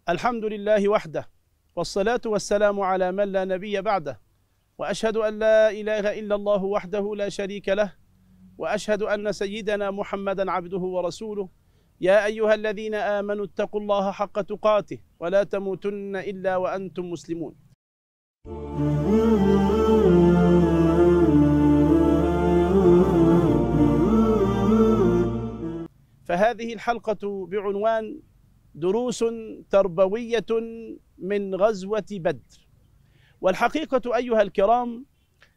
الحمد لله وحده، والصلاة والسلام على من لا نبي بعده، وأشهد أن لا إله إلا الله وحده لا شريك له، وأشهد أن سيدنا محمدا عبده ورسوله. يا أيها الذين آمنوا اتقوا الله حق تقاته ولا تموتن إلا وأنتم مسلمون. فهذه الحلقة بعنوان دروس تربوية من غزوة بدر. والحقيقة أيها الكرام،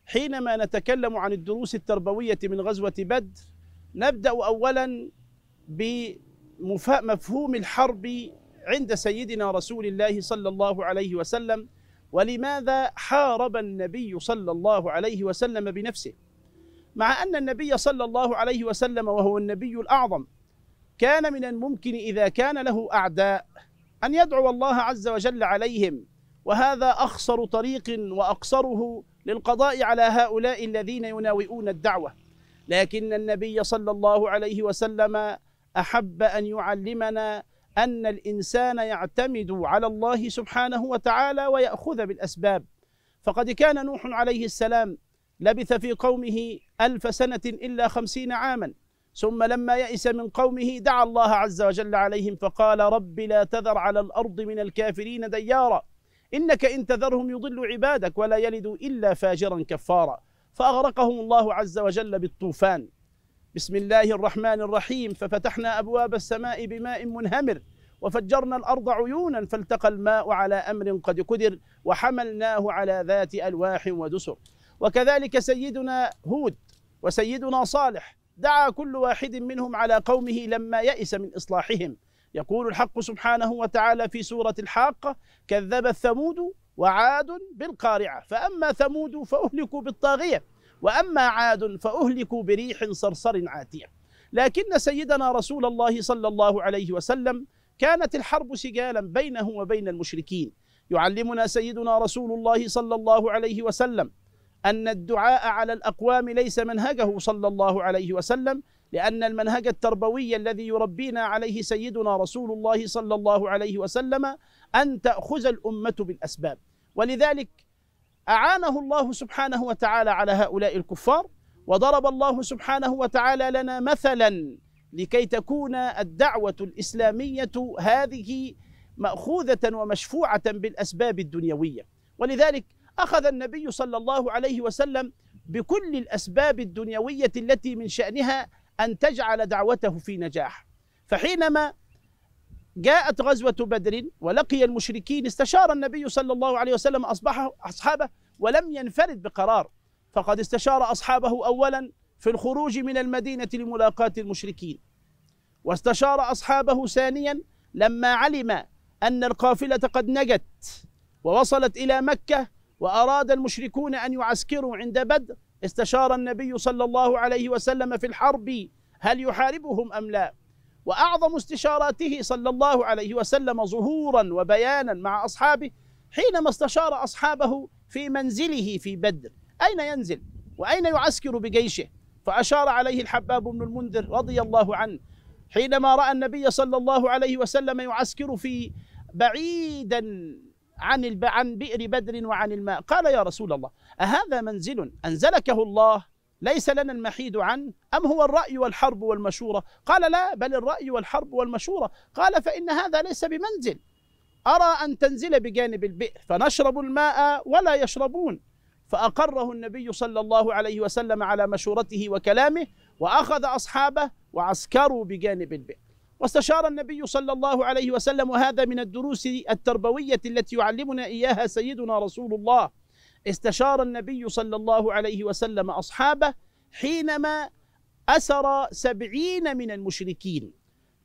حينما نتكلم عن الدروس التربوية من غزوة بدر نبدأ أولا بمفهوم الحرب عند سيدنا رسول الله صلى الله عليه وسلم، ولماذا حارب النبي صلى الله عليه وسلم بنفسه، مع أن النبي صلى الله عليه وسلم وهو النبي الأعظم كان من الممكن إذا كان له أعداء أن يدعو الله عز وجل عليهم، وهذا أخصر طريق وأقصره للقضاء على هؤلاء الذين يناوئون الدعوة. لكن النبي صلى الله عليه وسلم أحب أن يعلمنا أن الإنسان يعتمد على الله سبحانه وتعالى ويأخذ بالأسباب. فقد كان نوح عليه السلام لبث في قومه 1000 سنة إلا 50 عاما، ثم لما يئس من قومه دعا الله عز وجل عليهم فقال: رب لا تذر على الأرض من الكافرين ديارا إنك إن تذرهم يضلوا عبادك ولا يلدوا إلا فاجرا كفارا، فأغرقهم الله عز وجل بالطوفان. بسم الله الرحمن الرحيم: ففتحنا أبواب السماء بماء منهمر وفجرنا الأرض عيونا فالتقى الماء على أمر قد قدر وحملناه على ذات ألواح ودسر. وكذلك سيدنا هود وسيدنا صالح دعا كل واحد منهم على قومه لما يئس من إصلاحهم. يقول الحق سبحانه وتعالى في سورة الحاقة: كذبت ثمود وعاد بالقارعة فأما ثمود فأهلكوا بالطاغية وأما عاد فأهلكوا بريح صرصر عاتية. لكن سيدنا رسول الله صلى الله عليه وسلم كانت الحرب سجالا بينه وبين المشركين. يعلمنا سيدنا رسول الله صلى الله عليه وسلم أن الدعاء على الأقوام ليس منهجه صلى الله عليه وسلم، لأن المنهج التربوي الذي يربينا عليه سيدنا رسول الله صلى الله عليه وسلم أن تأخذ الأمة بالأسباب. ولذلك أعانه الله سبحانه وتعالى على هؤلاء الكفار، وضرب الله سبحانه وتعالى لنا مثلا لكي تكون الدعوة الإسلامية هذه مأخوذة ومشفوعة بالأسباب الدنيوية. ولذلك أخذ النبي صلى الله عليه وسلم بكل الأسباب الدنيوية التي من شأنها أن تجعل دعوته في نجاح. فحينما جاءت غزوة بدر ولقي المشركين استشار النبي صلى الله عليه وسلم أصحابه ولم ينفرد بقرار، فقد استشار أصحابه أولا في الخروج من المدينة لملاقاة المشركين، واستشار أصحابه ثانيا لما علم أن القافلة قد نجت ووصلت إلى مكة وأراد المشركون أن يعسكروا عند بدر، استشار النبي صلى الله عليه وسلم في الحرب هل يحاربهم أم لا. وأعظم استشاراته صلى الله عليه وسلم ظهورا وبيانا مع أصحابه حينما استشار أصحابه في منزله في بدر، أين ينزل وأين يعسكر بجيشه. فأشار عليه الحباب بن المنذر رضي الله عنه حينما رأى النبي صلى الله عليه وسلم يعسكر في بعيدا عن بئر بدر وعن الماء، قال: يا رسول الله، أهذا منزل أنزلكه الله ليس لنا المحيد عنه أم هو الرأي والحرب والمشورة؟ قال: لا، بل الرأي والحرب والمشورة. قال: فإن هذا ليس بمنزل، أرى أن تنزل بجانب البئر فنشرب الماء ولا يشربون. فأقره النبي صلى الله عليه وسلم على مشورته وكلامه، وأخذ أصحابه وعسكروا بجانب البئر. واستشار النبي صلى الله عليه وسلم، وهذا من الدروس التربوية التي يعلمنا إياها سيدنا رسول الله، استشار النبي صلى الله عليه وسلم أصحابه حينما أسر 70 من المشركين،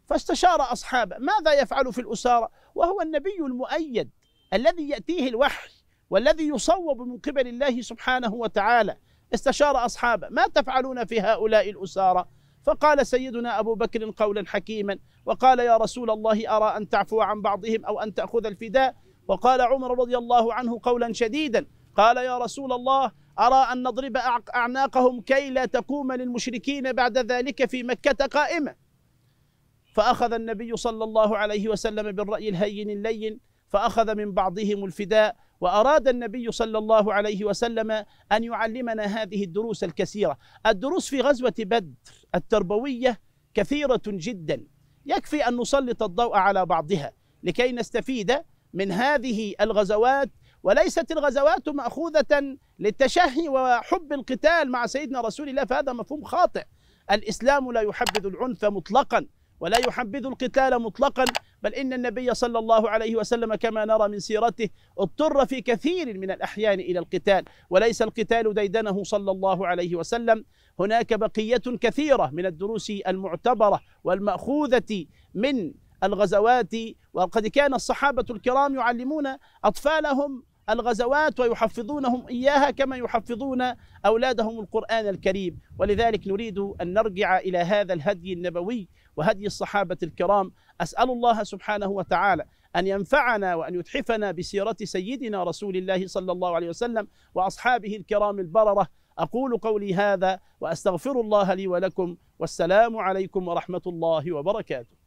فاستشار أصحابه ماذا يفعل في الأسارة وهو النبي المؤيد الذي يأتيه الوحي والذي يصوب من قبل الله سبحانه وتعالى. استشار أصحابه: ما تفعلون في هؤلاء الأسارة؟ فقال سيدنا أبو بكر قولا حكيما وقال: يا رسول الله، أرى أن تعفو عن بعضهم أو أن تأخذ الفداء. وقال عمر رضي الله عنه قولا شديدا، قال: يا رسول الله، أرى أن نضرب أعناقهم كي لا تقوم للمشركين بعد ذلك في مكة قائمة. فأخذ النبي صلى الله عليه وسلم بالرأي الهين اللين، فأخذ من بعضهم الفداء. وأراد النبي صلى الله عليه وسلم أن يعلمنا هذه الدروس الكثيرة. الدروس في غزوة بدر التربوية كثيرة جدا، يكفي أن نسلط الضوء على بعضها لكي نستفيد من هذه الغزوات. وليست الغزوات مأخوذة للتشهي وحب القتال مع سيدنا رسول الله، فهذا مفهوم خاطئ. الإسلام لا يحبذ العنف مطلقا ولا يحبذ القتال مطلقا، بل إن النبي صلى الله عليه وسلم كما نرى من سيرته اضطر في كثير من الأحيان إلى القتال، وليس القتال ديدنه صلى الله عليه وسلم. هناك بقية كثيرة من الدروس المعتبرة والمأخوذة من الغزوات، وقد كان الصحابة الكرام يعلمون أطفالهم الغزوات ويحفظونهم إياها كما يحفظون أولادهم القرآن الكريم. ولذلك نريد أن نرجع إلى هذا الهدي النبوي وهدي الصحابة الكرام. أسأل الله سبحانه وتعالى أن ينفعنا وأن يتحفنا بسيرة سيدنا رسول الله صلى الله عليه وسلم وأصحابه الكرام البررة. أقول قولي هذا وأستغفر الله لي ولكم، والسلام عليكم ورحمة الله وبركاته.